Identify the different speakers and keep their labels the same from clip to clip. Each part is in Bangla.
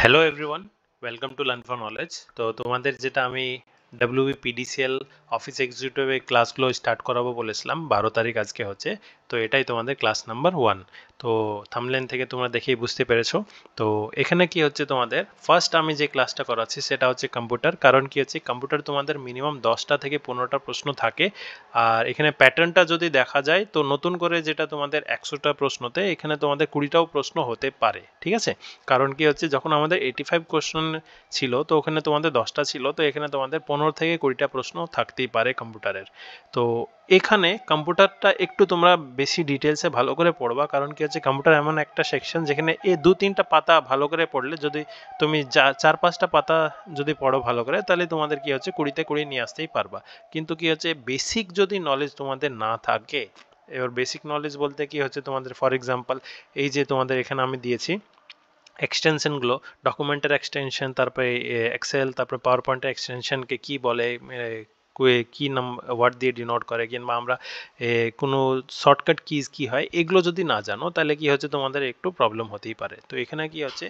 Speaker 1: Hello everyone, welcome to learn for knowledge. তো তোমাদের যেটা আমি WBPDCL অফিস এক্সিকিউটিভে ক্লাসগুলো স্টার্ট করাবো বলেছিলাম, 12 তারিখ আজকে হচ্ছে। তো এটাই তোমাদের ক্লাস নাম্বার 1। তো থাম্বনেল থেকে তোমরা দেখেই বুঝতে পেরেছো। তো এখানে কি হচ্ছে, তোমাদের ফার্স্ট আমি যে ক্লাসটা করাচ্ছি সেটা হচ্ছে কম্পিউটার। কারণ কি হচ্ছে, কম্পিউটার তোমাদের মিনিমাম 10টা থেকে 15টা প্রশ্ন থাকে। আর এখানে প্যাটার্নটা যদি দেখা যায় তো নতুন করে যেটা তোমাদের 100টা প্রশ্নতে এখানে তোমাদের 20টাও প্রশ্ন হতে পারে, ঠিক আছে। কারণ কি হচ্ছে, যখন আমাদের 85 কোশ্চেন ছিল তো ওখানে তোমাদের 10টা ছিল, তো এখানে তোমাদের 15 থেকে 20টা প্রশ্ন থাকতেই পারে কম্পিউটারের। তো এখানে কম্পিউটারটা একটু তোমরা বেশি ডিটেলসে ভালো করে পড়বা। কারণ কি হচ্ছে, কম্পিউটার এমন একটা সেকশন যেখানে এই 2-3টা পাতা ভালো করে পড়লে, যদি তুমি 4-5টা পাতা যদি পড়ো ভালো করে, তাহলে তোমাদের কি হচ্ছে 20তে 20 নিয়ে আসতেই পারবা। কিন্তু কি হচ্ছে, বেসিক যদি নলেজ তোমাদের না থাকে, এবার বেসিক নলেজ বলতে কি হচ্ছে, তোমাদের ফর এক্সাম্পল এই যে তোমাদের এখানে আমি দিয়েছি এক্সটেনশনগুলো, ডকুমেন্টের এক্সটেনশন, তারপরে এক্সেল, তারপরে পাওয়ার পয়েন্টের এক্সটেনশনকে কি বলে, কি নাম ওয়ার্ড দিয়ে ডিনোট করে, কিংবা আমরা কোনো শর্টকাট কিজ কি হয়, এগুলো যদি না জানো তাহলে কি হচ্ছে তোমাদের একটু প্রবলেম হতেই পারে। তো এখানে কি হচ্ছে,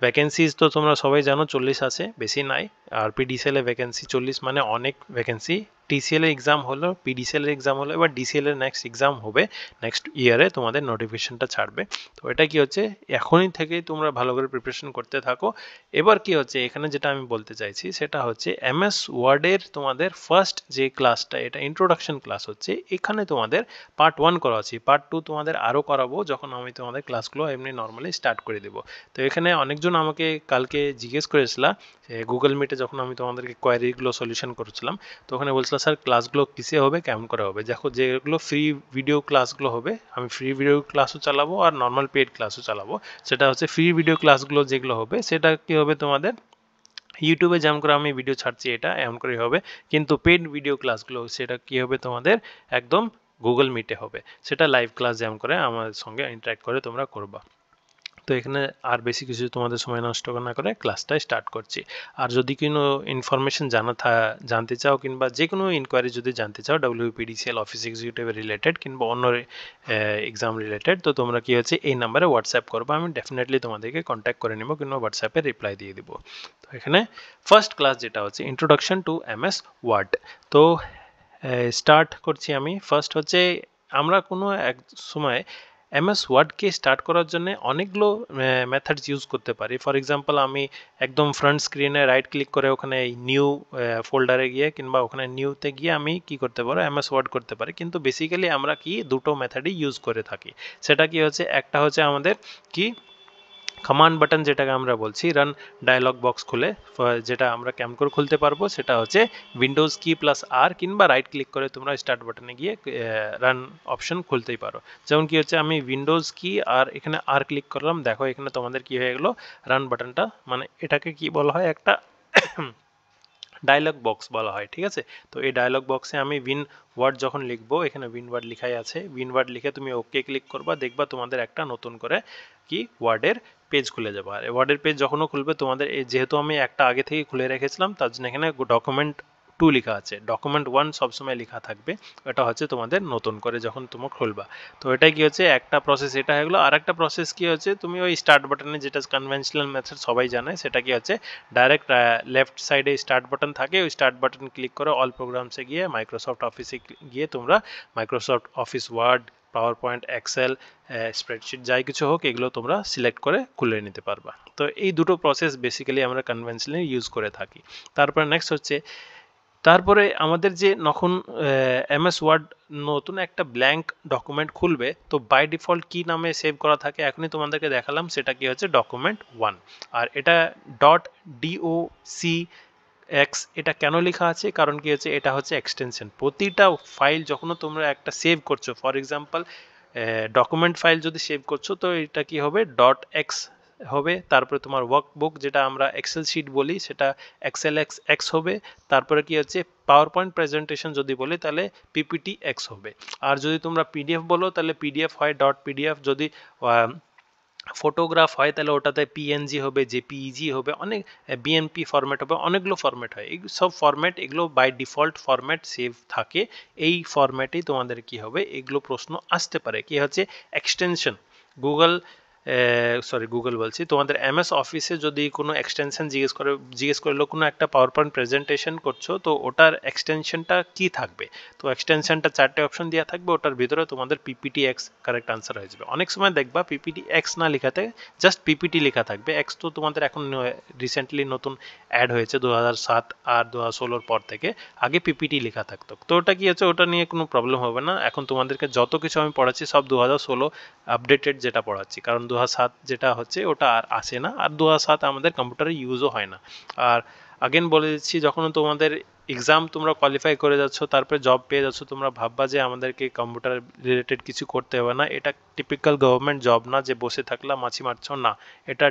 Speaker 1: ভ্যাকেন্সিজ তো তোমরা সবাই জানো 40 আছে, বেশি নাই। আর পিডিসিএল এ ভ্যাকেন্সি 40 মানে অনেক ভ্যাকেন্সি। টিসিএল এর এক্সাম হলো, পিডিসিএল এর এক্সাম হলো, এবার ডিসিএল এর নেক্সট এক্সাম হবে নেক্সট ইয়ারে, তোমাদের নোটিফিকেশনটা ছাড়বে। তো এটা কি হচ্ছে, এখনই থেকেই তোমরা ভালো করে প্রিপারেশন করতে থাকো। এবার কি হচ্ছে, এখানে যেটা আমি বলতে চাইছি সেটা হচ্ছে এমএস ওয়ার্ডের তোমাদের ফার্স্ট যে ক্লাসটা, এটা ইন্ট্রোডাকশন ক্লাস হচ্ছে। এখানে তোমাদের পার্ট 1 করা আছে, পার্ট 2 তোমাদের আরও করাবো যখন আমি তোমাদের ক্লাসগুলো এমনি নর্মালি স্টার্ট করে দেবো। তো এখানে অনেকজন আমাকে কালকে জিজ্ঞেস করেছিল গুগল মিটে, যখন আমি তোমাদেরকে কোয়ারিগুলো সলিউশন করেছিলাম, তো ওখানে বলছিল স্যার ক্লাসগুলো কিসে হবে, কেমন করে হবে। দেখো, যেগুলো ফ্রি ভিডিও ক্লাসগুলো হবে, আমি ফ্রি ভিডিও ক্লাসও চালাবো আর নর্মাল পেড ক্লাসও চালাবো। সেটা হচ্ছে ফ্রি ভিডিও ক্লাসগুলো যেগুলো হবে সেটা কি হবে, তোমাদের ইউটিউবে যেমন করে আমি ভিডিও ছাড়ছি এটা এমন করেই হবে। কিন্তু পেড ভিডিও ক্লাসগুলো সেটা কি হবে, তোমাদের একদম গুগল মিটে হবে। সেটা লাইভ ক্লাস যেমন করে আমার সঙ্গে ইন্টারাক্ট করে তোমরা করবা। তো এখানে আর বেশি কিছু তোমাদের সময় নষ্ট না করে ক্লাসটা স্টার্ট করছি। আর যদি কোনো ইনফরমেশন জানতে চাও, কিংবা যে কোনো ইনকোয়ারি যদি জানতে চাও WPDCL অফিস এক্সিকিউটিভ রিলেটেড কিংবা অন্য এক্সাম রিলেটেড, তো তোমরা কি হচ্ছে এই নাম্বারে হোয়াটসঅ্যাপ করবো, আমি ডেফিনেটলি তোমাদেরকে কন্ট্যাক্ট করে নেবো কিংবা হোয়াটসঅ্যাপে রিপ্লাই দিয়ে দিব। তো এখানে ফার্স্ট ক্লাস যেটা হচ্ছে ইন্ট্রোডাকশন টু MS ওয়ার্ড। তো স্টার্ট করছি আমি। ফার্স্ট হচ্ছে, আমরা কোনো এক সময় MS ওয়ার্ডকে স্টার্ট করার জন্য অনেকগুলো মেথডস ইউজ করতে পারি। ফর এক্সাম্পল, আমি একদম ফ্রন্ট স্ক্রিনে রাইট ক্লিক করে ওখানে নিউ ফোল্ডারে গিয়ে কিংবা ওখানে নিউতে গিয়ে আমি কি করতে পারো, MS ওয়ার্ড করতে পারি। কিন্তু বেসিক্যালি আমরা কি দুটো মেথডই ইউজ করে থাকি। সেটা কি হচ্ছে, একটা হচ্ছে আমাদের কি কমান্ড বাটন, যেটাকে আমরা বলছি রান ডায়লগ বক্স খুলে, যেটা আমরা কেমন করে খুলতে পারবো, সেটা হচ্ছে উইন্ডোজ কি প্লাস আর কিংবা রাইট ক্লিক করে তোমরা স্টার্ট বাটনে গিয়ে রান অপশন খুলতেই পারো। যেমন কি হচ্ছে, আমি উইন্ডোজ কি আর এখানে আর ক্লিক করলাম, দেখো এখানে তোমাদের কি হয়ে গেলো, রান বাটনটা, মানে এটাকে কি বলা হয়, একটা ডায়লগ বক্স বলা হয়, ঠিক আছে। তো এই ডায়লগ বক্সে আমি উইন ওয়ার্ড যখন লিখবো, এখানে উইন ওয়ার্ড লিখাই আছে, উইন ওয়ার্ড লিখে তুমি ওকে ক্লিক করবা, দেখবা তোমাদের একটা নতুন করে কি ওয়ার্ডের পেজ খুলে যাবে। আর ওয়ার্ডের পেজ যখনও খুলবে তোমাদের, যেহেতু আমি একটা আগে থেকে খুলে রেখেছিলাম তার জন্য এখানে ডকুমেন্ট 2 লেখা আছে, ডকুমেন্ট 1 সবসময় লেখা থাকবে। এটা হচ্ছে তোমাদের নতুন করে যখন তোমরা খুলবা। তো এটাই কি হচ্ছে, একটা প্রসেস এটা হয়ে গেলো। আর একটা প্রসেস কি হচ্ছে, তুমি ওই স্টার্ট বাটনে, যেটা কনভেনশনাল মেথড সবাই জানে, সেটা কি হচ্ছে ডাইরেক্ট লেফট সাইডে স্টার্ট বাটন থাকে, ওই স্টার্ট বাটন ক্লিক করে অল প্রোগ্রামসে গিয়ে মাইক্রোসফট অফিসে গিয়ে তোমরা Microsoft office word, PowerPoint, excel, spreadsheet যাই কিছু হোক, এগুলো তোমরা সিলেক্ট করে খুলে নিতে পারবা। তো এই দুটো প্রসেস বেসিক্যালি আমরা কনভেনশনালি ইউজ করে থাকি। তারপরে নেক্সট হচ্ছে, তারপরে আমাদের যে যখন MS ওয়ার্ড নতুন একটা ব্ল্যাঙ্ক ডকুমেন্ট খুলবে, তো বাই ডিফল্ট কি নামে সেভ করা থাকে, এখনই তোমাদেরকে দেখালাম, সেটা কি হচ্ছে ডকুমেন্ট 1। আর এটা .docx এটা কেন লেখা আছে, কারণ কি হচ্ছে, এটা হচ্ছে এক্সটেনশন। প্রতিটা ফাইল যখন তোমরা একটা সেভ করছো, ফর এক্সাম্পল ডকুমেন্ট ফাইল যদি সেভ করছো, তো এটা কি হবে, .x হবে। তারপরে তোমার ওয়ার্কবুক, যেটা আমরা এক্সেল শিট বলি, সেটা XLX হবে। তারপরে কি হচ্ছে, পাওয়ার পয়েন্ট প্রেজেন্টেশন যদি বলি তাহলে PPTX হবে। আর যদি তোমরা PDF বলো তাহলে PDF হয় .pdf, যদি ফটোগ্রাফ হয় তাহলে ওটাতে PNG হবে, JPEG হবে, অনেক BMP ফরম্যাট হবে, অনেকগুলো ফরম্যাট হয়। এই সব ফরম্যাট, এগুলো বাই ডিফল্ট ফরম্যাট সেভ থাকে। এই ফরম্যাটেই তোমাদের কি হবে, এগুলো প্রশ্ন আসতে পারে। কি হচ্ছে এক্সটেনশন, গুগল সরি গুগল বলছি, তোমাদের এমএস অফিসে যদি কোনো এক্সটেনশন জিজ্ঞেস করলো কোনো একটা পাওয়ার পয়েন্ট প্রেজেন্টেশন করছো, তো ওটার এক্সটেনশনটা কি থাকবে, তো এক্সটেনশনটা 4টে অপশন দেওয়া থাকবে, ওটার ভিতরে তোমাদের পিপিটি এক্স কারেক্ট আনসার হয়ে যাবে। অনেক সময় দেখবা পিপিটি এক্স না লেখাতে জাস্ট পিপিটি লেখা থাকবে। এক্স তো তোমাদের এখন রিসেন্টলি নতুন অ্যাড হয়েছে 2007 আর 2016 পর থেকে, আগে পিপিটি লেখা থাকতো। তো ওটা কি হচ্ছে, ওটা নিয়ে কোনো প্রবলেম হবে না। এখন তোমাদেরকে যত কিছু আমি পড়াচ্ছি সব 2016 আপডেটেড যেটা পড়াচ্ছি, কারণ 2007 যেটা হচ্ছে ওটা আর আসে না, আর 2007 আমাদের কম্পিউটারে ইউজও হয় না। আর আগেন বলে দিচ্ছি, যখন তোমাদের এক্সাম তোমরা কোয়ালিফাই করে যাচ্ছ, তারপরে জব পেয়ে যাচ্ছ, তোমরা ভাববা যে আমাদেরকে কম্পিউটার রিলেটেড কিছু করতে হবে না। এটা টিপিক্যাল গভর্নমেন্ট জব না যে বসে থাকলাম মাছি মারছ না। এটা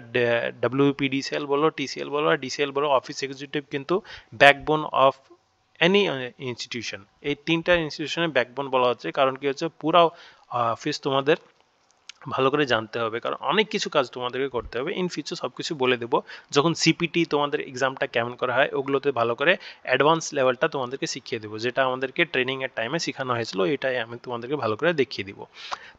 Speaker 1: ডাব্লিউপিডিসিএল বলো, টিসিএল বলো আর ডিসিএল বলো, অফিস এক্সিকিউটিভ কিন্তু ব্যাকবোন অফ এনি ইনস্টিটিউশন। এই তিনটা ইনস্টিটিউশনের ব্যাকবোন বলা হচ্ছে, কারণ কি হচ্ছে পুরো অফিস তোমাদের ভালো করে জানতে হবে, কারণ অনেক কিছু কাজ তোমাদেরকে করতে হবে। ইন ফিউচার সব কিছু বলে দেবো, যখন সিপিটি তোমাদের এক্সামটা কেমন করা হয় ওগুলোতে ভালো করে অ্যাডভান্স লেভেলটা তোমাদেরকে শিখিয়ে দেবো, যেটা আমাদেরকে ট্রেনিংয়ের টাইমে শেখানো হয়েছিল, এটাই আমি তোমাদেরকে ভালো করে দেখিয়ে দিব।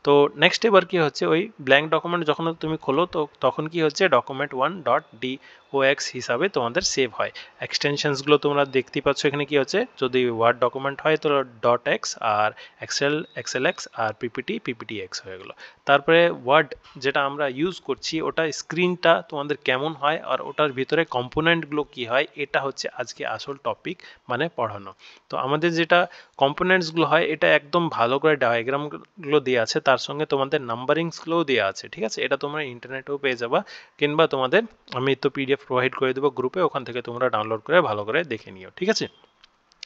Speaker 1: তো নেক্সট এবার কি হচ্ছে, ওই ব্ল্যাঙ্ক ডকুমেন্ট যখন তুমি খোলো তো তখন কি হচ্ছে document1.dox হিসাবে তোমাদের সেভ হয়। এক্সটেনশনসগুলো তোমরা দেখতে পাচ্ছ এখানে কি হচ্ছে, যদি ওয়ার্ড ডকুমেন্ট হয় তো .x, আর XLX আর PPTX হয়ে গেলো। তারপরে ওয়ার্ড যেটা আমরা ইউজ করছি ওটা স্ক্রিনটা তোমাদের কেমন হয় আর ওটার ভিতরে কম্পোনেন্টগুলো কি হয়, এটা হচ্ছে আজকে আসল টপিক, মানে পড়ানো। তো আমাদের যেটা কম্পোনেন্টসগুলো হয় এটা একদম ভালো করে ডায়াগ্রামগুলো দেওয়া আছে, তার সঙ্গে তোমাদের নাম্বারিংসগুলোও দেওয়া আছে, ঠিক আছে। এটা তোমরা ইন্টারনেটেও পেয়ে যাবা, কিংবা তোমাদের আমি তো পিডিএফ প্রোভাইড করে দেবো গ্রুপে, ওখান থেকে তোমরা ডাউনলোড করে ভালো করে দেখে নিও, ঠিক আছে।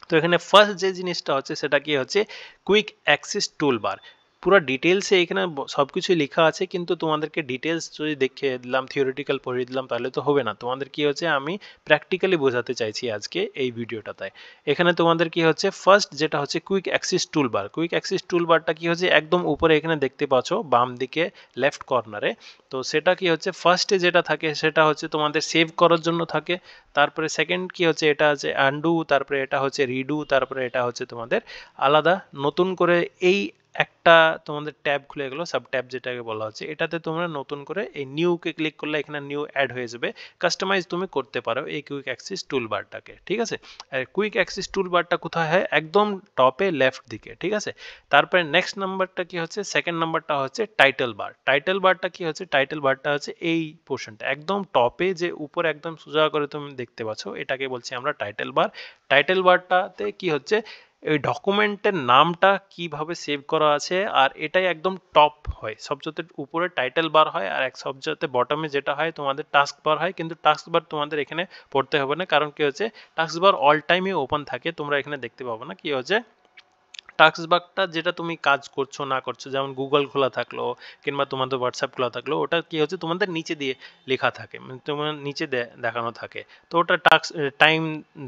Speaker 1: তো এখানে ফার্স্ট যে জিনিসটা হচ্ছে সেটা কি হচ্ছে, কুইক অ্যাক্সেস টুলবার। পুরো ডিটেলসে এখানে সব কিছুই লেখা আছে, কিন্তু তোমাদেরকে ডিটেলস যদি দেখে দিলাম, থিওরিটিক্যাল পড়িয়ে দিলাম, তাহলে তো হবে না। তোমাদের কি হচ্ছে, আমি প্র্যাকটিক্যালি বোঝাতে চাইছি আজকে এই ভিডিওটাতে। এখানে তোমাদের কি হচ্ছে, ফার্স্ট যেটা হচ্ছে quick access toolbar. Quick access টুলবারটা কি হচ্ছে, একদম উপরে এখানে দেখতে পাচ্ছ বাম দিকে লেফট কর্নারে। তো সেটা কি হচ্ছে, ফার্স্টে যেটা থাকে সেটা হচ্ছে তোমাদের সেভ করার জন্য থাকে। তারপরে সেকেন্ড কি হচ্ছে, এটা হচ্ছে আনডু, তারপরে এটা হচ্ছে রিডু, তারপরে এটা হচ্ছে তোমাদের আলাদা নতুন করে এই একটা তোমাদের ট্যাব খুলে গেলো, সাব ট্যাব যেটাকে বলা হচ্ছে, এটাতে তোমরা নতুন করে এই নিউকে ক্লিক করলে এখানে নিউ অ্যাড হয়ে যাবে। কাস্টমাইজ তুমি করতে পারো এই কুইক অ্যাক্সেস টুলবারটাকে, ঠিক আছে। আর কুইক অ্যাক্সেস টুলবারটা কোথায় হয়, একদম টপে লেফট দিকে, ঠিক আছে। তারপরে নেক্সট নাম্বারটা কি হচ্ছে, সেকেন্ড নাম্বারটা হচ্ছে টাইটেল বার। টাইটেল বারটা কি হচ্ছে, টাইটেল বারটা হচ্ছে এই পোর্শনটা একদম টপে, যে উপরে একদম সোজা করে তুমি দেখতে পাচ্ছ, এটাকে বলছি আমরা টাইটেল বার। টাইটেল বারটাতে কি হচ্ছে, এই ডকুমেন্টের নামটা কিভাবে সেভ করা আছে, আর এটাই একদম টপ হয়, সবচেয়ে উপরে টাইটেল বার হয়, আর এক সবচেয়ে বটমে যেটা হয় তোমাদের টাস্ক বার হয়। কিন্তু টাস্ক বার তোমাদের এখানে পড়তে হবে না, কারণ কি হচ্ছে টাস্ক বার অল টাইমই ওপেন থাকে, তোমরা এখানে দেখতে পাবো না। কি হচ্ছে টাস্ক বারটা যেটা তুমি কাজ করছো না করছো, যেমন গুগল খোলা থাকলো কিংবা তোমাদের হোয়াটসঅ্যাপ খোলা থাকলো, ওটা কি হচ্ছে তোমাদের নিচে দিয়ে লেখা থাকে, মানে তোমার নিচে দেখানো থাকে। তো ওটা টাস্ক টাইম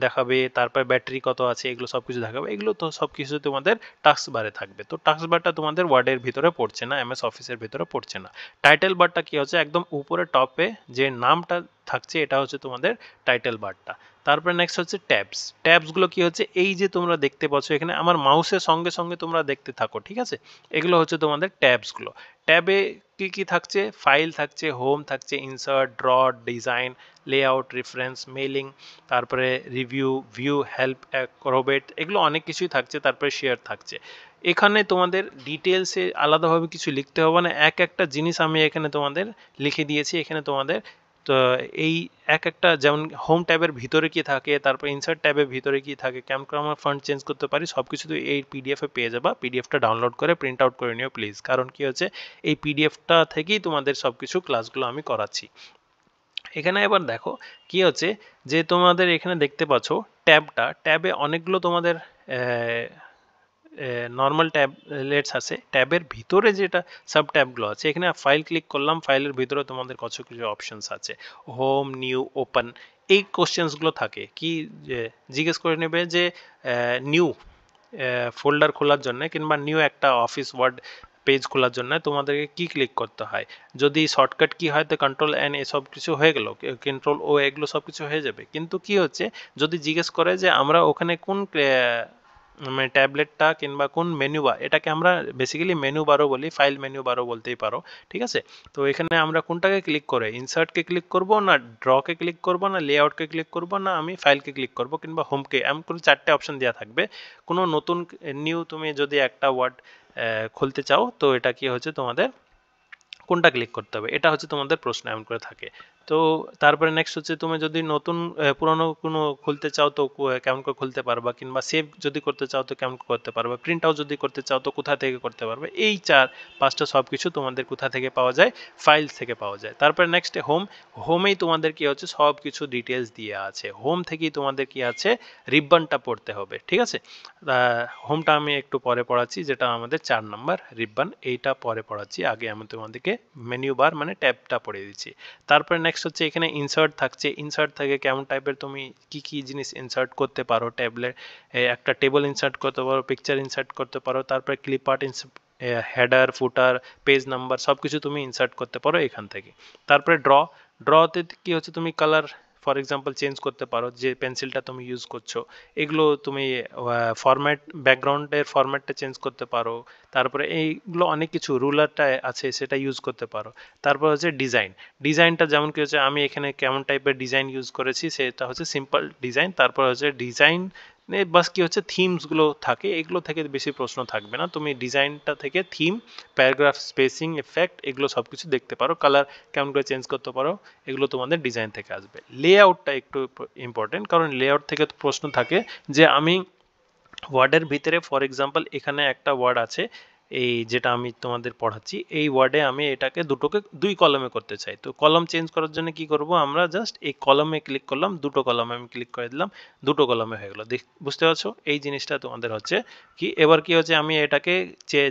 Speaker 1: দেখাবে, তারপর ব্যাটারি কত আছে, এগুলো সব কিছু দেখাবে। এগুলো তো সব কিছু তোমাদের টাস্ক বারে থাকবে। তো টাস্ক বারটা তোমাদের ওয়ার্ডের ভিতরে পড়ছে না, এমএস অফিসের ভিতরে পড়ছে না। টাইটেল বারটা কি হচ্ছে, একদম উপরে টপে যে নামটা থাকছে এটা হচ্ছে তোমাদের টাইটেল বারটা। তারপরে নেক্সট হচ্ছে ট্যাবস। ট্যাবসগুলো কি হচ্ছে, এই যে তোমরা দেখতে পাচ্ছ এখানে আমার মাউসের সঙ্গে সঙ্গে তোমরা দেখতে থাকো, ঠিক আছে। এগুলো হচ্ছে তোমাদের ট্যাবসগুলো। ট্যাবে কি কি থাকছে, ফাইল থাকছে, হোম থাকছে, insert, draw, design, layout, reference, mailing, তারপরে রিভিউ, ভিউ, হেল্প, অ্যাক্রোবেট, এগুলো অনেক কিছুই থাকছে। তারপরে শেয়ার থাকছে। এখানে তোমাদের ডিটেলসে আলাদাভাবে কিছু লিখতে হবে না, এক একটা জিনিস আমি এখানে তোমাদের লিখে দিয়েছি। এখানে তোমাদের তো এই এক একটা, যেমন হোম ট্যাবের ভিতরে কি থাকে, তারপর ইনসার্ট ট্যাবের ভিতরে কি থাকে, কেমন করে আমরা ফন্ট চেঞ্জ করতে পারি, সব কিছু তো এই পিডিএফে পেয়ে যাবা। পিডিএফটা ডাউনলোড করে প্রিন্ট আউট করে নিও প্লিজ, কারণ কি হচ্ছে এই পিডিএফটা থেকেই তোমাদের সব কিছু ক্লাসগুলো আমি করাচ্ছি। এখানে এবার দেখো কি হচ্ছে, যে তোমাদের এখানে দেখতে পাচ্ছ ট্যাবে অনেকগুলো তোমাদের নর্মাল ট্যাবলেটস আছে। ট্যাবের ভিতরে যেটা সাব ট্যাবগুলো আছে, এখানে ফাইল ক্লিক করলাম, ফাইলের ভিতরে তোমাদের কিছু কিছু অপশনস আছে, হোম, নিউ, ওপেন, এই কোশ্চেন্সগুলো থাকে। কি জিজ্ঞেস করে নেবে যে নিউ ফোল্ডার খোলার জন্য কিংবা নিউ একটা অফিস ওয়ার্ড পেজ খোলার জন্য তোমাদেরকে কি ক্লিক করতে হয়। যদি শর্টকাট কি হয় তো কন্ট্রোল N, এসব কিছু হয়ে গেল, কন্ট্রোল O, এগুলো সব কিছু হয়ে যাবে। কিন্তু কি হচ্ছে, যদি জিজ্ঞেস করে যে আমরা ওখানে কোন মানে ট্যাবলেটটা কিংবা কোন মেনু বার, এটাকে আমরা বেসিক্যালি মেনু বারও বলি, ফাইল মেনু বারও বলতেই পারো, ঠিক আছে। তো এখানে আমরা কোনটাকে ক্লিক করে, ইনসার্টকে ক্লিক করব না ড্রকে ক্লিক করব না লেআউটকে ক্লিক করব না আমি ফাইলকে ক্লিক করব কিংবা হোমকে, এমন করে 4টে অপশন দেওয়া থাকবে। কোনো নতুন নিউ তুমি যদি একটা ওয়ার্ড খুলতে চাও তো এটা কি হচ্ছে তোমাদের কোনটা ক্লিক করতে হবে, এটা হচ্ছে তোমাদের প্রশ্ন এমন করে থাকে। তো তারপরে নেক্সট হচ্ছে তুমি যদি নতুন পুরনো কোনো খুলতে চাও তো কেমন করে খুলতে পারবা, কিংবা সেভ যদি করতে চাও তো কেমন করতে পারবা, প্রিন্ট আউট যদি করতে চাও তো কোথা থেকে করতে পারবে। এই 4-5টা সব কিছু তোমাদের কোথা থেকে পাওয়া যায়, ফাইলস থেকে পাওয়া যায়। তারপরে নেক্সটে হোমেই তোমাদের কি হচ্ছে সব কিছু ডিটেলস দিয়ে আছে। হোম থেকেই তোমাদের কি আছে, রিবনটা পড়তে হবে, ঠিক আছে। হোমটা আমি একটু পরে পড়াচ্ছি, যেটা আমাদের 4 নাম্বার রিবন, এইটা পরে পড়াচ্ছি, আগে আমি তোমাদেরকে মেনু বার মানে ট্যাবটা পড়িয়ে দিচ্ছি। তারপরে নেক্সট হচ্ছে এখানে ইনসার্ট থাকছে, ইনসার্ট থেকে কেমন টাইপের তুমি কি কি জিনিস ইনসার্ট করতে পারো, ট্যাবলেট একটা টেবল ইনসার্ট করতে পারো, পিকচার ইনসার্ট করতে পারো, তারপরে ক্লিপ আর্ট হেডার ফুটার পেজ নাম্বার সব কিছু তুমি ইনসার্ট করতে পারো এখান থেকে। তারপরে ড্রতে কি হচ্ছে তুমি কালার ফর এক্সাম্পল চেঞ্জ করতে পারো, যে পেন্সিলটা তুমি ইউজ করছো এগুলো তুমি ফরম্যাট ব্যাকগ্রাউন্ডের ফরম্যাটটা চেঞ্জ করতে পারো। তারপরে এইগুলো অনেক কিছু রুলারটা আছে সেটা ইউজ করতে পারো। তারপর হচ্ছে ডিজাইনটা যেমন কি হচ্ছে আমি এখানে কেমন টাইপের ডিজাইন ইউজ করেছি সেটা হচ্ছে সিম্পল ডিজাইন। তারপর হচ্ছে ডিজাইন বাস কি হচ্ছে থিমসগুলো থাকে, এগুলো থেকে বেশি প্রশ্ন থাকবে না, তুমি ডিজাইনটা থেকে থিম, প্যারাগ্রাফ স্পেসিং এফেক্ট এগুলো সব কিছু দেখতে পারো, কালার কেমন করে চেঞ্জ করতে পারো, এগুলো তোমাদের ডিজাইন থেকে আসবে। লেআউটটা একটু ইম্পর্টেন্ট, কারণ লেআউট থেকে তো প্রশ্ন থাকে যে আমি ওয়ার্ডের ভিতরে ফর এক্সাম্পল এখানে একটা ওয়ার্ড আছে, এই যেটা আমি তোমাদের পড়াচ্ছি এই ওয়ার্ডে আমি এটাকে দুটোকে 2 কলামে করতে চাই। তো কলাম চেঞ্জ করার জন্য কি করব, আমরা জাস্ট এই কলামে ক্লিক করলাম, দুটো কলামে আমি ক্লিক করে দিলাম, দুটো কলামে হয়ে গেল। বুঝতে পারছো এই জিনিসটা তোমাদের হচ্ছে কি। এবার কি হচ্ছে আমি এটাকে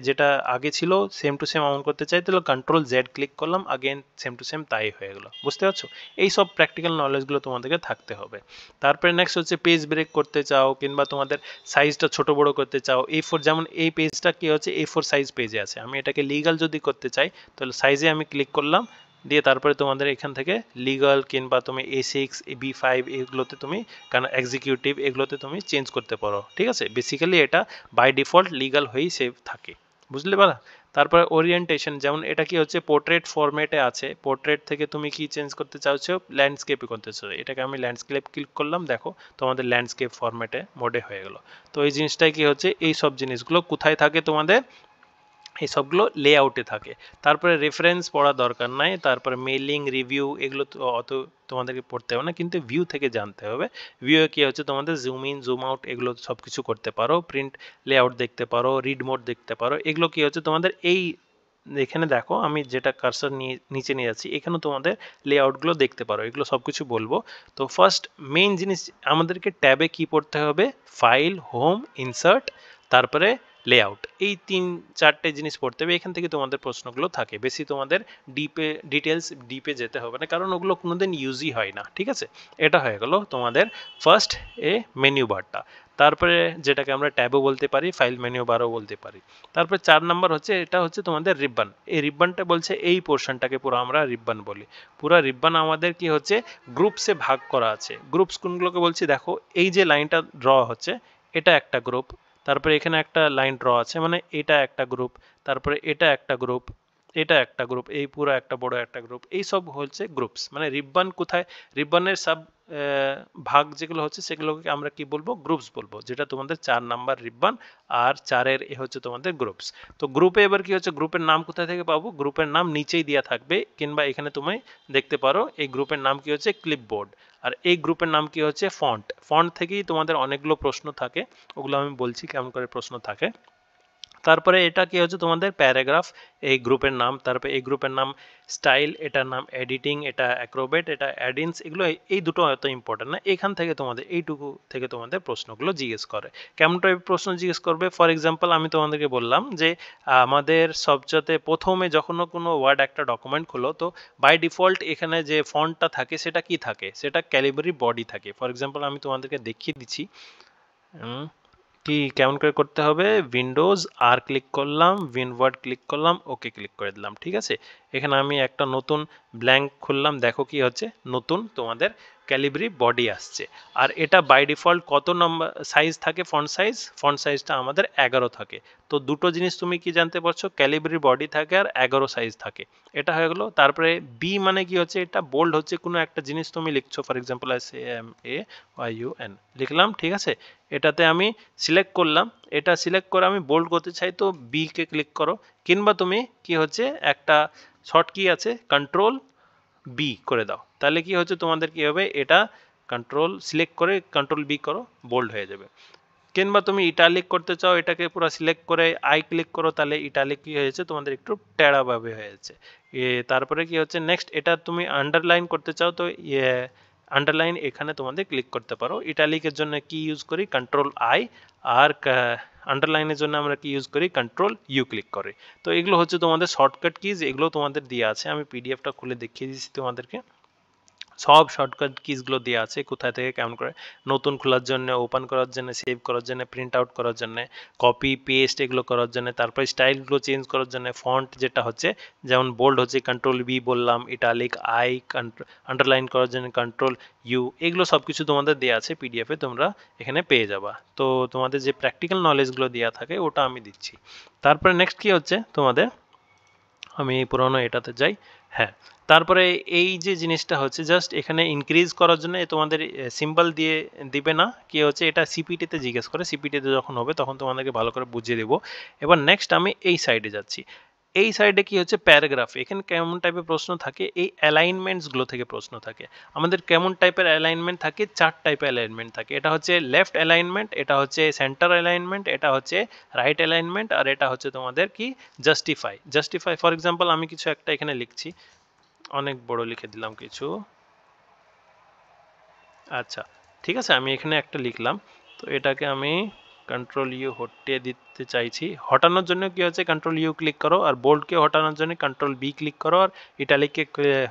Speaker 1: যেটা আগে ছিল সেম টু সেম অন করতে চাই, তাহলে Ctrl Z ক্লিক করলাম, আগেন সেম টু সেম তাই হয়ে গেল। বুঝতে পারছো এই সব প্র্যাকটিক্যাল নলেজগুলো তোমাদেরকে থাকতে হবে। তারপরে নেক্সট হচ্ছে পেজ ব্রেক করতে চাও কিংবা তোমাদের সাইজটা ছোট বড় করতে চাও, A4 যেমন এই পেজটা কি হচ্ছে A4 সাইজ পেজে আছে, আমি এটাকে লিগ্যাল যদি করতে চাই তাহলে সাইজে আমি ক্লিক করলাম, দিয়ে তারপরে তোমাদের এখান থেকে লিগ্যাল কিংবা তুমি A6 B5 এগুলোতে তুমি কারণ এক্সিকিউটিভ এগুলোতে তুমি চেঞ্জ করতে পারো, ঠিক আছে। বেসিক্যালি এটা বাই ডিফল্ট লিগ্যাল হয়েই সেভ থাকে, বুঝলে পারা। তারপরে ওরিয়েন্টেশন যেমন এটা কি হচ্ছে পোর্ট্রেট ফরম্যাটে আছে, পোর্ট্রেট থেকে তুমি কি চেঞ্জ করতে চাইছো, ল্যান্ডস্কেপে করতে চাও, এটাকে আমি ল্যান্ডস্কেপ ক্লিক করলাম, দেখো তোমাদের ল্যান্ডস্কেপ ফরম্যাটে মোডে হয়ে গেল। তো এই জিনিসটাই কি হচ্ছে, এই সব জিনিসগুলো কোথায় থাকে তোমাদের, এই সবগুলো লেআউটে থাকে। তারপরে রেফারেন্স পড়া দরকার নাই, তারপরে মেলিং রিভিউ এগুলো তো অত তোমাদেরকে পড়তে হবে না, কিন্তু ভিউ থেকে জানতে হবে। ভিউ কি হচ্ছে তোমাদের জুম ইন জুম আউট এগুলো সব কিছু করতে পারো, প্রিন্ট লেআউট দেখতে পারো, রিড মোড দেখতে পারো, এগুলো কি হচ্ছে তোমাদের এই এখানে দেখো আমি যেটা কার্সার নিচে নিয়ে যাচ্ছি এখানে তোমাদের লেআউটগুলো দেখতে পারো, এগুলো সব কিছু বলবো। তো ফার্স্ট মেইন জিনিস আমাদেরকে ট্যাবে কি পড়তে হবে, ফাইল, হোম, ইনসার্ট, তারপরে লেআউট, এই 3-4টে জিনিস পড়তে হবে। এখান থেকে তোমাদের প্রশ্নগুলো থাকে, বেশি তোমাদের ডিপে যেতে হবে না, কারণ ওগুলো কোনোদিন ইউজই হয় না, ঠিক আছে। এটা হয়ে গেল তোমাদের ফার্স্ট মেনু বারটা। তারপরে যেটাকে আমরা ট্যাবও বলতে পারি, ফাইল মেনু বারও বলতে পারি। তারপরে 4 নাম্বার হচ্ছে এটা হচ্ছে তোমাদের রিবন। এই রিবনটা বলছে এই পোর্শনটাকে পুরো আমরা রিবন বলি। পুরো রিবন আমাদের কি হচ্ছে গ্রুপসে ভাগ করা আছে। গ্রুপস কোনগুলোকে বলছি দেখো, এই যে লাইনটা ড্র হচ্ছে এটা একটা গ্রুপ, তারপরে এখানে একটা লাইন ড্র আছে মানে এটা একটা গ্রুপ, তারপরে এটা একটা গ্রুপ, এটা একটা গ্রুপ, এই পুরো একটা বড় একটা গ্রুপ, এই সব হচ্ছে গ্রুপস। মানে রিবন কোথায়, রিবনের সব ভাগ যেগুলো হচ্ছে সেগুলোকে আমরা কি বলবো, গ্রুপস বলবো, যেটা তোমাদের 4 নাম্বার রিবন। আর 4-এর এ হচ্ছে তোমাদের গ্রুপস। তো গ্রুপে এবার কি হচ্ছে, গ্রুপের নাম কোথা থেকে পাবো, গ্রুপের নাম নিচেই দেওয়া থাকবে, কিংবা এখানে তুমি দেখতে পারো এই গ্রুপের নাম কি হচ্ছে ক্লিপবোর্ড, আর এই গ্রুপের নাম কি হচ্ছে ফন্ট। ফন্ট থেকেই তোমাদের অনেকগুলো প্রশ্ন থাকে, ওগুলো আমি বলছি কেমন করে প্রশ্ন থাকে। তারপরে এটা কি হচ্ছে তোমাদের প্যারাগ্রাফ, এই গ্রুপের নাম। তারপরে এই গ্রুপের নাম স্টাইল, এটার নাম এডিটিং, এটা অ্যাক্রোবেট, এটা অ্যাডিন্স, এগুলো এই দুটো এত ইম্পর্টেন্ট না। এখান থেকে তোমাদের এইটুকু থেকে তোমাদের প্রশ্নগুলো জিজ্ঞেস করে। কেমন টাইপের প্রশ্ন জিজ্ঞেস করবে, ফর এক্সাম্পল আমি তোমাদেরকে বললাম যে আমাদের সবচেয়ে প্রথমে যখন কোনো ওয়ার্ড একটা ডকুমেন্ট খোলো তো বাই ডিফল্ট এখানে যে ফন্টটা থাকে সেটা কি থাকে, সেটা ক্যালিবারি বডি থাকে। ফর এক্সাম্পল আমি তোমাদেরকে দেখিয়ে দিচ্ছি কি কেমন করে করতে হবে। উইন্ডোজ আর ক্লিক করলাম, উইনওয়ার্ড ক্লিক করলাম, ওকে ক্লিক করে দিলাম, ঠিক আছে। এখানে আমি একটা নতুন ব্ল্যাঙ্ক খুললাম, দেখো কি হচ্ছে, নতুন তোমাদের ক্যালিব্রি বডি আসছে। আর এটা বাই ডিফল্ট কত নম্বর সাইজ থাকে, ফন্ট সাইজটা আমাদের 11 থাকে। তো দুটো জিনিস তুমি কি জানতে পারছো, ক্যালিব্রি বডি থাকে আর 11 সাইজ থাকে, এটা হয়ে গেলো। তারপরে বি মানে কি হচ্ছে, এটা বোল্ড হচ্ছে কোনো একটা জিনিস তুমি লিখছো, ফর এক্সাম্পল SAMAYUN লিখলাম, ঠিক আছে। এটাতে আমি সিলেক্ট করলাম, এটা সিলেক্ট করে আমি বোল্ড করতে চাই তো বি কে ক্লিক করো, কিংবা তুমি কি হচ্ছে একটা শর্ট কি আছে কন্ট্রোল বি করে দাও, তাহলে কি হচ্ছে তোমাদের কি হবে, এটা কন্ট্রোল সিলেক্ট করে কন্ট্রোল বি করো, বোল্ড হয়ে যাবে। কিংবা তুমি ইটালিক করতে চাও, এটাকে পুরো সিলেক্ট করে আই ক্লিক করো, তাহলে ইটালিক কি হয়েছে তোমাদের একটু টেড়া ভাবে হয়েছে। তারপরে কি হচ্ছে নেক্সট, এটা তুমি আন্ডারলাইন করতে চাও তো আন্ডারলাইন এখানে তোমাদের ক্লিক করতে পারো। ইটালিকের জন্য কি ইউজ করি, কন্ট্রোল আই, আর আন্ডারলাইনের জন্য আমরা কি ইউজ করি, কন্ট্রোল ইউ ক্লিক করি। তো এগুলো হচ্ছে তোমাদের শর্টকাট কিজ, এগুলো তোমাদের দিয়ে আছে, আমি পিডিএফটা খুলে দেখিয়ে দিচ্ছি তোমাদেরকে। সব শর্টকাট কিজগুলো দেওয়া আছে, কোথায় থেকে কেমন করে, নতুন খোলার জন্য, ওপেন করার জন্য, সেভ করার জন্য, প্রিন্ট আউট করার জন্য, কপি পেস্ট এগুলো করার জন্য, তারপরে স্টাইলগুলো চেঞ্জ করার জন্য, ফন্ট যেটা হচ্ছে যেমন বোল্ড হচ্ছে কন্ট্রোল বি বললাম, ইটালিক আই, আন্ডারলাইন করার জন্য কন্ট্রোল ইউ, এগুলো সব কিছু তোমাদের দেওয়া আছে পিডিএফে, তোমরা এখানে পেয়ে যাবা। তো তোমাদের যে প্র্যাকটিক্যাল নলেজগুলো দেওয়া থাকে ওটা আমি দিচ্ছি। তারপরে নেক্সট কি হচ্ছে তোমাদের, আমি পুরোনো এটাতে যাই, হ্যাঁ। তারপরে এই যে জিনিসটা হচ্ছে জাস্ট এখানে ইনক্রিজ করার জন্য তোমাদের সিম্বল দিয়ে দিবে না, কি হচ্ছে এটা সিপিটিতে জিজ্ঞেস করে, সিপিটিতে যখন হবে তখন তোমাদেরকে ভালো করে বুঝিয়ে দেবো। এবার নেক্সট আমি এই সাইডে যাচ্ছি, এই সাইডে কি হচ্ছে প্যারাগ্রাফ, এখানে কেমন টাইপের প্রশ্ন থাকে, এই অ্যালাইনমেন্টসগুলো থেকে প্রশ্ন থাকে। আমাদের কেমন টাইপের অ্যালাইনমেন্ট থাকে, 4 টাইপের অ্যালাইনমেন্ট থাকে, এটা হচ্ছে লেফট অ্যালাইনমেন্ট, এটা হচ্ছে সেন্টার অ্যালাইনমেন্ট, এটা হচ্ছে রাইট অ্যালাইনমেন্ট, আর এটা হচ্ছে তোমাদের কি জাস্টিফাই। ফর এক্সাম্পল আমি কিছু একটা এখানে লিখছি, অনেক বড় লিখে দিলাম কিছু, আচ্ছা ঠিক আছে, আমি এখানে একটা লিখলাম, তো এটাকে আমি কন্ট্রোল ইউ হটিয়ে দিতে চাইছি। হটানোর জন্য কি হচ্ছে কন্ট্রোল ইউ ক্লিক করো, আর বোল্ডকে হটানোর জন্য কন্ট্রোল বি ক্লিক করো, আর ইটালিককে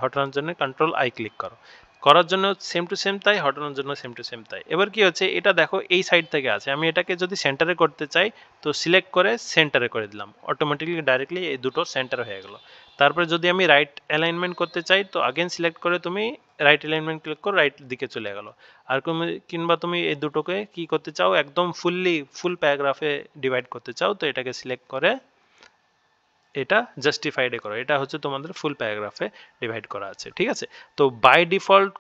Speaker 1: হটানোর জন্য কন্ট্রোল আই ক্লিক করো। করার জন্য সেম টু সেম তাই, হটানোর জন্য সেম টু সেম তাই। এবার কি হচ্ছে, এটা দেখো এই সাইড থেকে আছে, আমি এটাকে যদি সেন্টারে করতে চাই তো সিলেক্ট করে সেন্টারে করে দিলাম, অটোমেটিকলি ডাইরেক্টলি এই দুটো সেন্টার হয়ে গেল। তারপরে যদি আমি রাইট অ্যালাইনমেন্ট করতে চাই তো আগেন সিলেক্ট করে তুমি রাইট অ্যালাইনমেন্ট ক্লিক করো, রাইট দিকে চলে গেল। আর কিংবা তুমি এই দুটোকে কি করতে চাও, একদম ফুল প্যারাগ্রাফে ডিভাইড করতে চাও তো এটাকে সিলেক্ট করে এটা জাস্টিফাইডে করো, এটা হচ্ছে তোমাদের ফুল প্যারাগ্রাফে ডিভাইড করা আছে, ঠিক আছে। তো বাই ডিফল্ট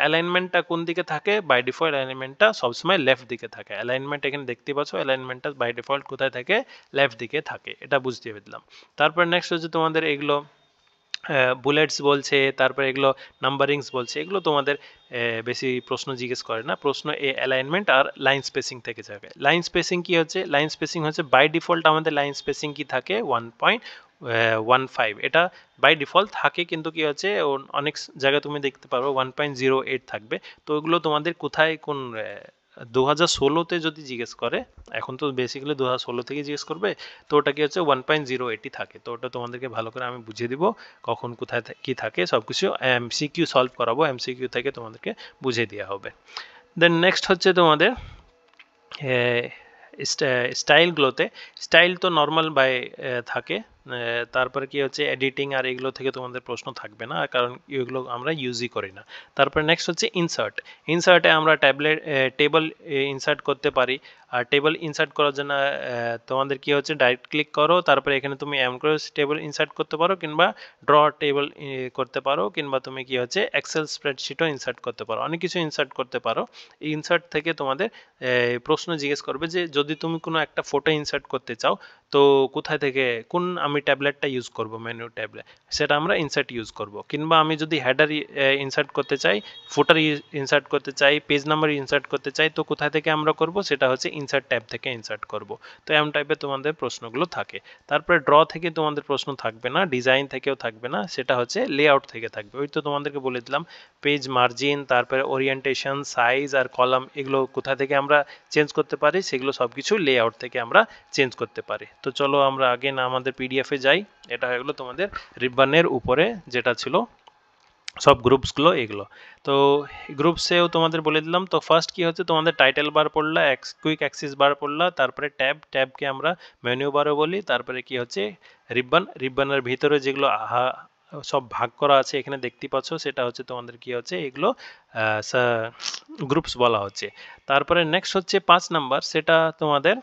Speaker 1: অ্যালাইনমেন্টটা কোন দিকে থাকে, বাই ডিফল্ট অ্যালাইনমেন্টটা সবসময় লেফট দিকে থাকে। অ্যালাইনমেন্ট এখানে দেখতে পাচ্ছ, অ্যালাইনমেন্টটা বাই ডিফল্ট কোথায় থাকে, লেফট দিকে থাকে, এটা বুঝতে দিলাম। তারপর নেক্সট হচ্ছে তোমাদের এগুলো বুলেটস বলছে, তারপরে এগুলো নাম্বারিংস বলছে, এগুলো তোমাদের বেশি প্রশ্ন জিজ্ঞেস করে না, প্রশ্ন এ অ্যালাইনমেন্ট আর লাইন স্পেসিং থেকে যাবে। লাইন স্পেসিং কি হচ্ছে, লাইন স্পেসিং হচ্ছে বাই ডিফল্ট আমাদের লাইন স্পেসিং কি থাকে 1.15, এটা বাই ডিফল্ট থাকে, কিন্তু কি হচ্ছে অনেক জায়গায় তুমি দেখতে পারো 1.08 থাকবে। তো ওগুলো তোমাদের কোথায় কোন 2016-তে যদি জিজ্ঞেস করে, এখন তো বেসিক্যালি 2016 থেকে জিজ্ঞেস করবে, তো ওটা কি হচ্ছে 1.08 থাকে। তো ওটা তোমাদেরকে ভালো করে আমি বুঝিয়ে দিব কখন কোথায় কি থাকে, সব কিছু এমসিকিউ সলভ করাবো, এমসিকিউ থেকে তোমাদেরকে বুঝিয়ে দেওয়া হবে। দেন নেক্সট হচ্ছে তোমাদের স্টাইলগুলোতে, স্টাইল তো নর্মাল বাই থাকে, তারপরে কি হচ্ছে এডিটিং আর এগুলো থেকে তোমাদের প্রশ্ন থাকবে না, কারণ এগুলো আমরা ইউজই করি না। তারপরে নেক্সট হচ্ছে ইনসার্টে আমরা টেবল ইনসার্ট করতে পারি। আর টেবল ইনসার্ট করার জন্য তোমাদের কি হচ্ছে ডাইরেক্ট ক্লিক করো, তারপরে এখানে তুমি এমন করে টেবল ইনসার্ট করতে পারো, কিংবা ড্র টেবল করতে পারো, কিংবা তুমি কি হচ্ছে এক্সেল স্প্রেডশিটও ইনসার্ট করতে পারো, অনেক কিছু ইনসার্ট করতে পারো। এই ইনসার্ট থেকে তোমাদের প্রশ্ন জিজ্ঞেস করবে যে যদি তুমি কোনো একটা ফটো ইনসার্ট করতে চাও তো কোথায় থেকে কোন আমি ট্যাবলেটটা ইউজ করব, মেনু ট্যাবলেট, সেটা আমরা ইনসার্ট ইউজ করব। কিংবা আমি যদি হেডার ইনসার্ট করতে চাই, ফুটার ইনসার্ট করতে চাই, পেজ নাম্বার ইনসার্ট করতে চাই, তো কোথায় থেকে আমরা করব, সেটা হচ্ছে ইনসার্ট ট্যাব থেকে ইনসার্ট করব। তো এমন টাইপের তোমাদের প্রশ্নগুলো থাকে। তারপরে ড্র থেকে তোমাদের প্রশ্ন থাকবে না, ডিজাইন থেকেও থাকবে না, সেটা হচ্ছে লেআউট থেকে থাকবে। ওই তো তোমাদেরকে বলে দিলাম পেজ মার্জিন, তারপরে ওরিয়েন্টেশন, সাইজ আর কলাম, এগুলো কোথা থেকে আমরা চেঞ্জ করতে পারি, সেগুলো সব কিছু লেআউট থেকে আমরা চেঞ্জ করতে পারি। তো চলো আমরা আগে না আমাদের পিডিএফে যাই। এটা হয়ে গেলো তোমাদের রিবনের উপরে যেটা ছিল সব গ্রুপসগুলো এগুলো। তো গ্রুপসেও তোমাদের বলে দিলাম। তো ফার্স্ট কি হচ্ছে তোমাদের টাইটেল বার পড়লা, কুইক অ্যাক্সিস বার পড়লা, তারপরে ট্যাবকে আমরা মেনু বারও বলি, তারপরে কি হচ্ছে রিবনের ভিতরে যেগুলো সব ভাগ করা আছে এখানে দেখতে পাচ্ছ, সেটা হচ্ছে তোমাদের কি হচ্ছে এগুলো গ্রুপস বলা হচ্ছে। তারপরে নেক্সট হচ্ছে 5 নাম্বার, সেটা তোমাদের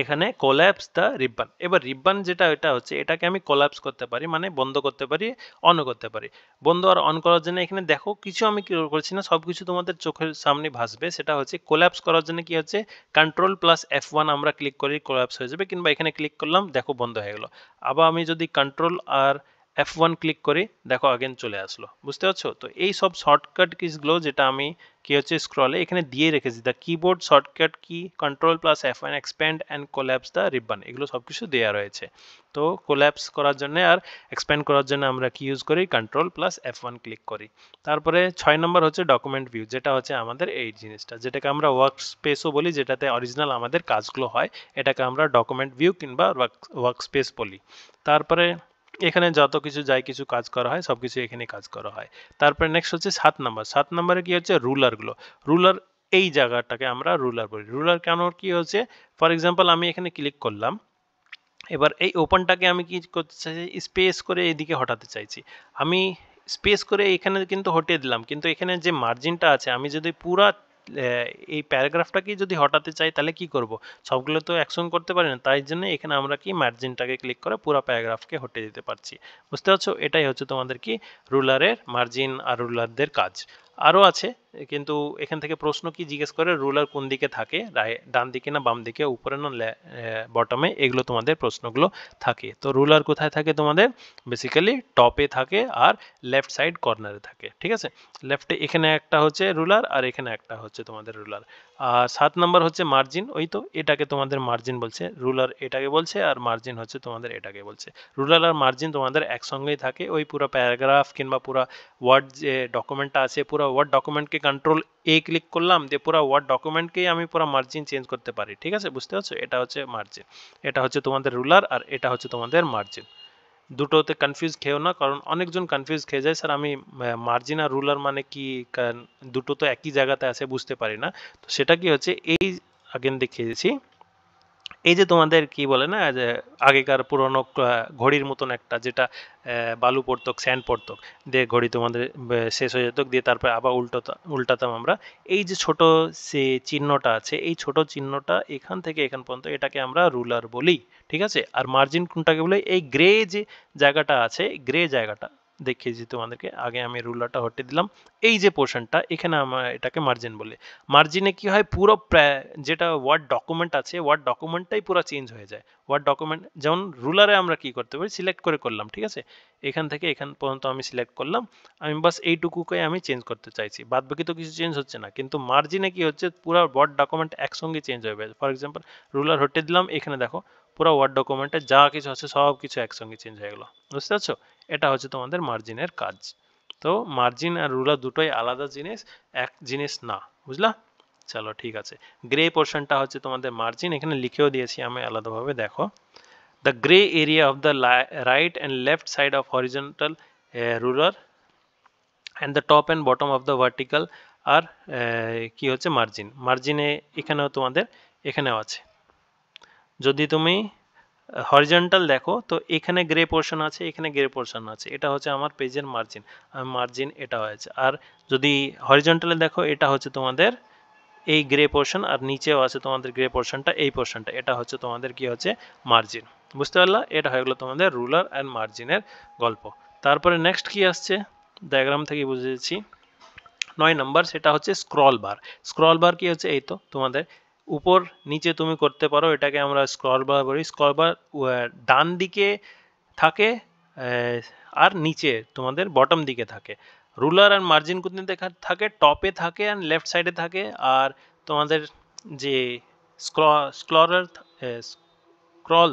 Speaker 1: এখানে কোল্যাপস দ্য রিবন। এবার রিবন যেটা এটা হচ্ছে এটাকে আমি কোল্যাপস করতে পারি, মানে বন্ধ করতে পারি, অন করতে পারি। বন্ধ আর অন করার জন্য এখানে দেখো কিছু আমি কি করছি না, সবকিছু তোমাদের চোখের সামনে ভাসবে। সেটা হচ্ছে কোল্যাপস করার জন্য কি হচ্ছে কন্ট্রোল প্লাস F1 আমরা ক্লিক করি, কোল্যাপস হয়ে যাবে, কিংবা এখানে ক্লিক করলাম দেখো বন্ধ হয়ে গেল। আবার আমি যদি কন্ট্রোল আর F1 ক্লিক করি দেখো আগেন চলে আসলো। বুঝতে পারছো? তো এই সব শর্টকাট কিসগুলো যেটা আমি কি হচ্ছে স্ক্রলে এখানে দিয়ে রেখেছি, the keyboard shortcut key control plus F1 expand and collapse the ribbon, এগুলো সব কিছু দেওয়া রয়েছে। তো কোল্যাপস করার জন্য আর এক্সপ্যান্ড করার জন্য আমরা কি ইউজ করি, কন্ট্রোল প্লাস F1 ক্লিক করি। তারপরে 6 নম্বর হচ্ছে ডকুমেন্ট ভিউ, যেটা হচ্ছে আমাদের এই জিনিসটা, যেটাকে আমরা ওয়ার্ক স্পেসও বলি, যেটাতে অরিজিনাল আমাদের কাজগুলো হয়, এটাকে আমরা ডকুমেন্ট ভিউ কিংবা ওয়ার্ক স্পেস বলি। তারপরে এখানে যত কিছু যাই কিছু কাজ করা হয় সবকিছু এখানে কাজ করা হয়। তারপরে নেক্সট হচ্ছে 7 নাম্বার। 7 নাম্বারে কি হচ্ছে রুলারগুলো। রুলার এই জায়গাটাকে আমরা রুলার বলি। রুলার কেন কি হচ্ছে, ফর এক্সাম্পল আমি এখানে ক্লিক করলাম, এবার এই ওপেনটাকে আমি কি করতে চাইছি, স্পেস করে এদিকে হটাতে চাইছি। আমি স্পেস করে এখানে কিন্তু হটিয়ে দিলাম, কিন্তু এখানে যে মার্জিনটা আছে আমি যদি পুরা এই প্যারাগ্রাফটাকে যদি হটাতে চাই তাহলে কি করব, সবগুলো তো একসঙ্গে করতে পারি না, তাই জন্য এখানে আমরা কি মার্জিনটাকে ক্লিক করে পুরো প্যারাগ্রাফকে হটিয়ে দিতে পারছি। বুঝতে পারছো? এটাই হচ্ছে তোমাদের কি রুলারের মার্জিন আর রুলারদের কাজ। আরও আছে, কিন্তু এখান থেকে প্রশ্ন কি জিজ্ঞেস করে রুলার কোন দিকে থাকে, ডান দিকে না বাম দিকে, উপরে না বটমে, এগুলো তোমাদের প্রশ্নগুলো থাকে। তো রুলার কোথায় থাকে তোমাদের, বেসিক্যালি টপে থাকে আর লেফট সাইড কর্নারে থাকে। ঠিক আছে, লেফটে এখানে একটা হচ্ছে রুলার আর এখানে একটা হচ্ছে তোমাদের রুলার। আর 7 নম্বর হচ্ছে মার্জিন, ওই তো এটাকে তোমাদের মার্জিন বলছে, রুলার এটাকে বলছে আর মার্জিন হচ্ছে তোমাদের এটাকে বলছে। রুলার আর মার্জিন তোমাদের একসঙ্গেই থাকে, ওই পুরো প্যারাগ্রাফ কিংবা পুরো ওয়ার্ড যে ডকুমেন্টটা আছে, পুরো ওয়ার্ড ডকুমেন্টকে কন্ট্রোল এ ক্লিক করলাম দিয়ে পুরো ওয়ার্ড ডকুমেন্টকেই আমি পুরো মার্জিন চেঞ্জ করতে পারি। ঠিক আছে, বুঝতে পারছো? এটা হচ্ছে মার্জিন, এটা হচ্ছে তোমাদের রুলার আর এটা হচ্ছে তোমাদের মার্জিন। দুটোতে কনফিউজ খেও না, কারণ অনেকজন কনফিউজ খেয়ে যায়, স্যার আমি মার্জিন আর রুলার মানে কি, দুটো তো একই জায়গাতে আছে বুঝতে পারি না। তো সেটা কি হচ্ছে, এই আগেন দেখিয়েছি, এই যে তোমাদের কি বলে না যে আগেকার পুরনো ঘড়ির মতন একটা, যেটা বালু পড়তো, স্যান্ড পড়তো, দিয়ে ঘড়ি তোমাদের শেষ হয়ে যেত, দিয়ে তারপরে আবার উল্টাতাম আমরা। এই যে ছোট সে চিহ্নটা আছে, এই ছোট চিহ্নটা এখান থেকে এখান পর্যন্ত, এটাকে আমরা রুলার বলি। ঠিক আছে, আর মার্জিন কোনটাকে বলে, এই গ্রে যে জায়গাটা আছে, গ্রে জায়গাটা দেখিয়েছি তোমাদেরকে আগে, আমি রুলারটা হটিয়ে দিলাম, এই যে পোর্শনটা এখানে আমরা এটাকে মার্জিন বলি। মার্জিনে কি হয়, পুরো যেটা ওয়ার্ড ডকুমেন্ট আছে ওয়ার্ড ডকুমেন্টটাই পুরো চেঞ্জ হয়ে যায়। ওয়ার্ড ডকুমেন্ট যেমন রুলারে আমরা কি করতে পারি, সিলেক্ট করে করলাম, ঠিক আছে, এখান থেকে এখান পর্যন্ত আমি সিলেক্ট করলাম, আমি বাস এইটুকুকে আমি চেঞ্জ করতে চাইছি, বাদ বাকি তো কিছু চেঞ্জ হচ্ছে না। কিন্তু মার্জিনে কি হচ্ছে, পুরো ওয়ার্ড ডকুমেন্ট একসঙ্গে চেঞ্জ হয়ে যাবে। ফর এক্সাম্পল রুলার হটিয়ে দিলাম, এখানে দেখো পুরো ওয়ার্ড ডকুমেন্টে যা কিছু আছে সব কিছু একসঙ্গে চেঞ্জ হয়ে গেলো। বুঝতে পারছো? এটা হচ্ছে তোমাদের মার্জিনের কাজ। তো মার্জিন আর রুলার দুটোই আলাদা জিনিস, এক জিনিস না। বুঝলা? চলো ঠিক আছে। গ্রে পোর্শনটা হচ্ছে তোমাদের মার্জিন, এখানে লিখেও দিয়েছি আমি আলাদাভাবে, দেখো the grey area of the right and left side of horizontal ruler and the top and bottom of the vertical আর কি হচ্ছে মার্জিন। মার্জিনে এখানেও তোমাদের এখানেও আছে, যদি তুমি হরিজন্টাল দেখো তো এখানে গ্রে পোর্শন আছে, এখানে গ্রে পোর্শন আছে, এটা হচ্ছে আমার পেজের মার্জিন, মার্জিন এটা হয়েছে। আর যদি হরিজন্টালে দেখো এটা হচ্ছে তোমাদের এই গ্রে পোর্শন, আর নিচেও আছে তোমাদের গ্রে পোর্শনটা, এই পোর্শনটা, এটা হচ্ছে তোমাদের কি হচ্ছে মার্জিন। বুঝতে পারলা? এটা হয়ে গেলো তোমাদের রুলার অ্যান্ড মার্জিনের গল্প। তারপরে নেক্সট কি আসছে, ডায়াগ্রাম থেকে বুঝেছি 9 নাম্বার, সেটা হচ্ছে স্ক্রল বার। স্ক্রল বার কি হচ্ছে, এই তো তোমাদের উপর নিচে তুমি করতে পারো, এটাকে আমরা স্ক্রল বার বলি। স্ক্রল বার ডান দিকে থাকে আর নিচে তোমাদের বটম দিকে থাকে। রুলার আর মার্জিন কোনদিন থাকে, টপে থাকে আর লেফট সাইডে থাকে। আর তোমাদের যে স্ক্রলার স্ক্রল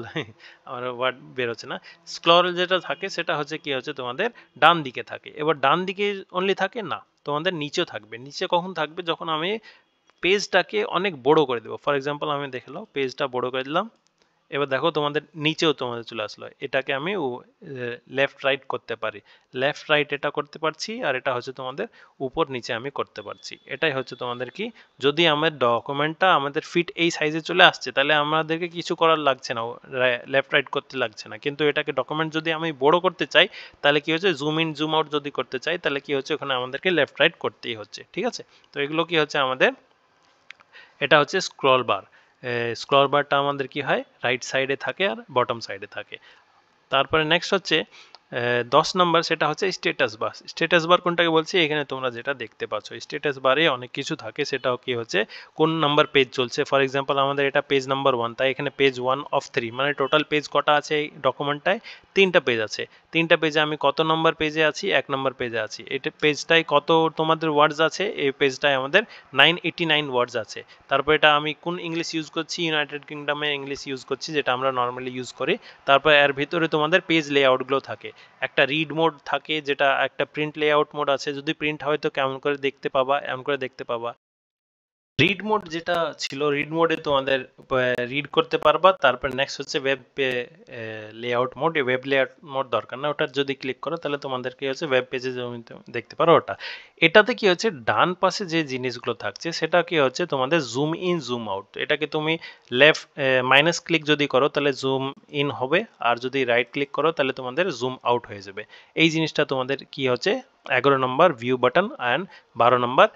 Speaker 1: আমার ওয়ার্ড বেরোচ্ছে না, স্ক্রল যেটা থাকে সেটা হচ্ছে কি হচ্ছে তোমাদের ডান দিকে থাকে। এবার ডান দিকে অনলি থাকে না, তোমাদের নিচেও থাকবে। নিচে কখন থাকবে, যখন আমি পেজটাকে অনেক বড় করে দেবো। ফর এক্সাম্পল আমি দেখলাম পেজটা বড় করে দিলাম, এবার দেখো তোমাদের নিচেও তোমাদের চলে আসলো, এটাকে আমি লেফট রাইট করতে পারি, লেফট রাইট এটা করতে পারছি, আর এটা হচ্ছে তোমাদের উপর নিচে আমি করতে পারছি। এটাই হচ্ছে তোমাদের কি, যদি আমার ডকুমেন্টটা আমাদের ফিট এই সাইজে চলে আসছে তাহলে আমাদেরকে কিছু করার লাগছে না, লেফট রাইট করতে লাগছে না। কিন্তু এটাকে ডকুমেন্ট যদি আমি বড় করতে চাই তাহলে কি হচ্ছে, জুম ইন জুম আউট যদি করতে চাই তাহলে কি হচ্ছে, ওখানে আমাদেরকে লেফট রাইট করতেই হচ্ছে। ঠিক আছে, তো এগুলো কি হচ্ছে আমাদের, এটা হচ্ছে স্ক্রল বার। স্ক্রল বারটা আমাদের কি হয়, রাইট সাইডে থাকে আর বটম সাইডে থাকে। তারপরে নেক্সট হচ্ছে 10 নম্বর, সেটা হচ্ছে স্ট্যাটাস বার। স্ট্যাটাস বার কোনটাকে বলছি, এখানে তোমরা যেটা দেখতে পাচ্ছ স্ট্যাটাস বারে অনেক কিছু থাকে, সেটাও কি হচ্ছে কোন নাম্বার পেজ চলছে। ফর এক্সাম্পল আমাদের এটা পেজ নাম্বার 1, তাই এখানে পেজ 1 অফ 3, মানে টোটাল পেজ কটা আছে এই ডকুমেন্টটায়, 3টা পেজ আছে। 3টা পেজে আমি কত নম্বর পেজে আছি, 1 নম্বর পেজে আছি। এটা পেজটায় কত তোমাদের ওয়ার্ডস আছে, এই পেজটায় আমাদের 989 ওয়ার্ডস আছে। তারপর এটা আমি কোন ইংলিশ ইউজ করছি, ইউনাইটেড কিংডমে ইংলিশ ইউজ করছি, যেটা আমরা নর্মালি ইউজ করি। তারপর এর ভিতরে তোমাদের পেজ লেআউটগুলো থাকে, একটা রিড মোড থাকে, যেটা একটা প্রিন্ট লেআউট মোড আছে, যদি প্রিন্ট হয় তো কেমন করে দেখতে পাবা, এমন করে দেখতে পাবা। রিড মোড যেটা ছিল, রিড মোডে তোমাদের রিড করতে পারবা। তারপর নেক্সট হচ্ছে web layout mode. Web layout mode দরকার না, ওটা যদি ক্লিক করো তাহলে তোমাদের কি হচ্ছে ওয়েব পেজে দেখতে পারো ওটা। এটাতে কি হচ্ছে, ডান পাশে যে জিনিসগুলো থাকছে সেটা কি হচ্ছে তোমাদের জুম ইন জুম আউট। এটাকে তুমি লেফট মাইনাস ক্লিক যদি করো তাহলে জুম ইন হবে, আর যদি রাইট ক্লিক করো তাহলে তোমাদের জুম আউট হয়ে যাবে। এই জিনিসটা তোমাদের কি হচ্ছে 11 নম্বর ভিউ বাটন অ্যান্ড 12 নম্বর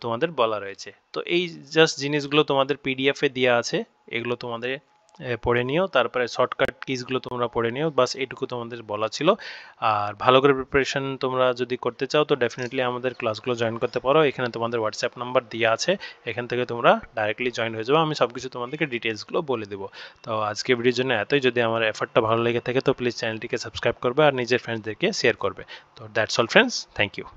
Speaker 1: তোমাদের বলা রয়েছে। তো এই জাস্ট জিনিসগুলো তোমাদের পিডিএফে দেওয়া আছে, এগুলো তোমাদের পড়ে নিও। তারপরে শর্টকাট কিসগুলো তোমরা পড়ে নিও, বাস এইটুকু তোমাদের বলা ছিল। আর ভালো করে প্রিপারেশন তোমরা যদি করতে চাও তো ডেফিনেটলি আমাদের ক্লাসগুলো জয়েন করতে পারো। এখানে তোমাদের হোয়াটসঅ্যাপ নাম্বার দেওয়া আছে, এখান থেকে তোমরা ডাইরেক্টলি জয়েন হয়ে যাবে। আমি সব কিছু তোমাদেরকে ডিটেলসগুলো বলে দেবো। তো আজকে ভিডিওর জন্য এতই। যদি আমার এফর্টটা ভালো লেগে থাকে তো প্লিজ চ্যানেলটিকে সাবস্ক্রাইব করবে আর নিজের ফ্রেন্ডসদেরকে শেয়ার করবে। তো that's all friends, thank you.